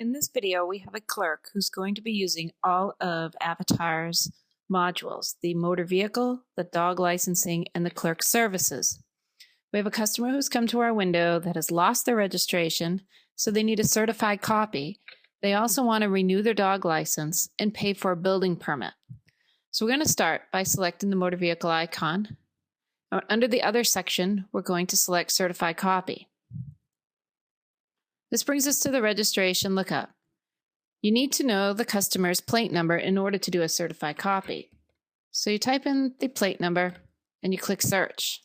In this video, we have a clerk who's going to be using all of Avatar's modules, the motor vehicle, the dog licensing, and the clerk services. We have a customer who's come to our window that has lost their registration, so they need a certified copy. They also want to renew their dog license and pay for a building permit. So we're going to start by selecting the motor vehicle icon. Under the other section, we're going to select certified copy. This brings us to the registration lookup. You need to know the customer's plate number in order to do a certified copy. So you type in the plate number and you click search.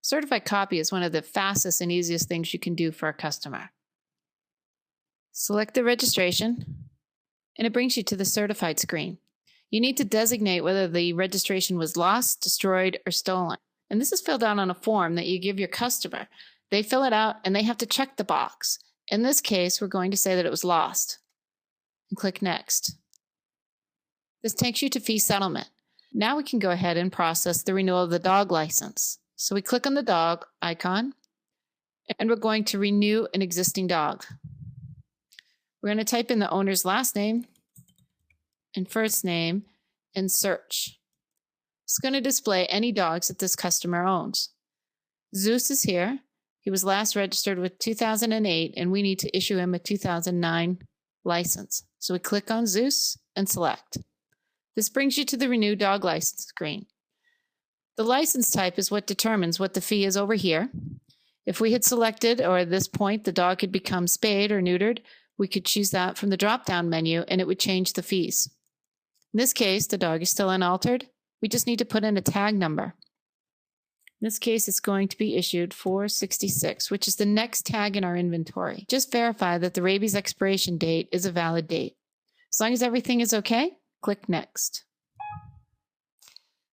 Certified copy is one of the fastest and easiest things you can do for a customer. Select the registration and it brings you to the certified screen. You need to designate whether the registration was lost, destroyed, or stolen. And this is filled out on a form that you give your customer. They fill it out and they have to check the box. In this case, we're going to say that it was lost. And click Next. This takes you to fee settlement. Now we can go ahead and process the renewal of the dog license. So we click on the dog icon and we're going to renew an existing dog. We're going to type in the owner's last name and first name and search. It's going to display any dogs that this customer owns. Zeus is here. He was last registered with 2008 and we need to issue him a 2009 license. So we click on Zeus and select. This brings you to the Renew Dog License screen. The license type is what determines what the fee is over here. If we had selected, or at this point, the dog had become spayed or neutered, we could choose that from the drop-down menu and it would change the fees. In this case, the dog is still unaltered. We just need to put in a tag number. In this case, it's going to be issued 466, which is the next tag in our inventory. Just verify that the rabies expiration date is a valid date. As long as everything is okay, click Next.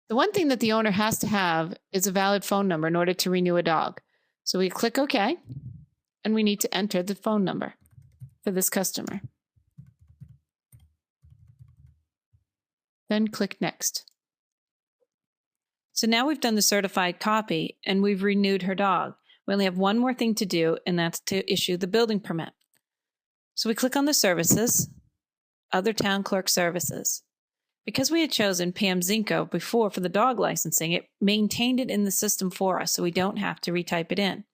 The one thing that the owner has to have is a valid phone number in order to renew a dog. So we click OK, and we need to enter the phone number for this customer. Then click Next. So now we've done the certified copy and we've renewed her dog. We only have one more thing to do, and that's to issue the building permit. So we click on the services, other town clerk services. Because we had chosen Pam Zinko before for the dog licensing, it maintained it in the system for us so we don't have to retype it in.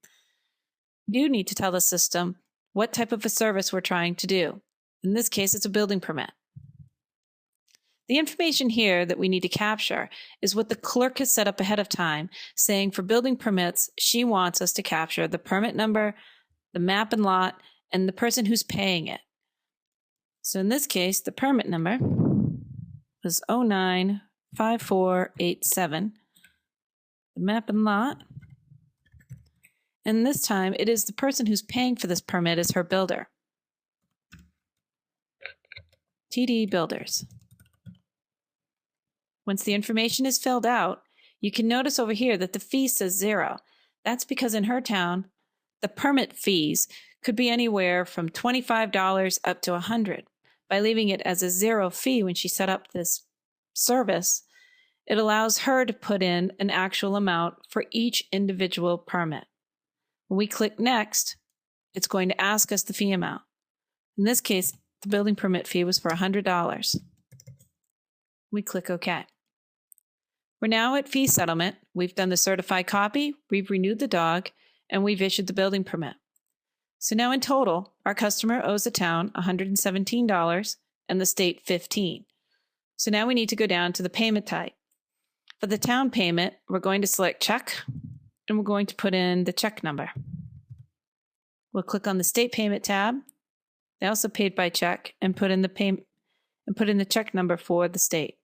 You do need to tell the system what type of a service we're trying to do. In this case, it's a building permit. The information here that we need to capture is what the clerk has set up ahead of time, saying for building permits, she wants us to capture the permit number, the map and lot, and the person who's paying it. So in this case, the permit number was 095487, the map and lot, and this time it is the person who's paying for this permit is her builder. TD Builders. Once the information is filled out, you can notice over here that the fee says 0. That's because in her town, the permit fees could be anywhere from $25 up to $100. By leaving it as a 0 fee when she set up this service, it allows her to put in an actual amount for each individual permit. When we click Next, it's going to ask us the fee amount. In this case, the building permit fee was for $100. We click OK. We're now at fee settlement. We've done the certified copy, we've renewed the dog, and we've issued the building permit. So now in total, our customer owes the town $117 and the state $15. So now we need to go down to the payment type. For the town payment, we're going to select check, and we're going to put in the check number. We'll click on the state payment tab. They also paid by check, and put in the check number for the state.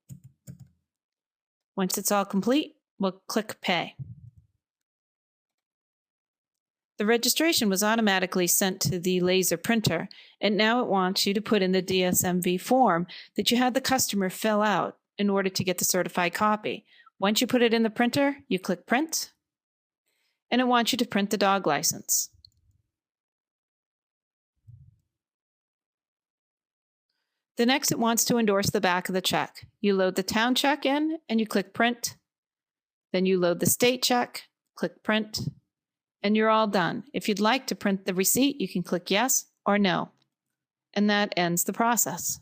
Once it's all complete, we'll click Pay. The registration was automatically sent to the laser printer, and now it wants you to put in the DSMV form that you had the customer fill out in order to get the certified copy. Once you put it in the printer, you click Print, and it wants you to print the dog license. The next, it wants to endorse the back of the check. You load the town check in and you click Print. Then you load the state check, click Print, And you're all done. If you'd like to print the receipt, you can click yes or no. And that ends the process.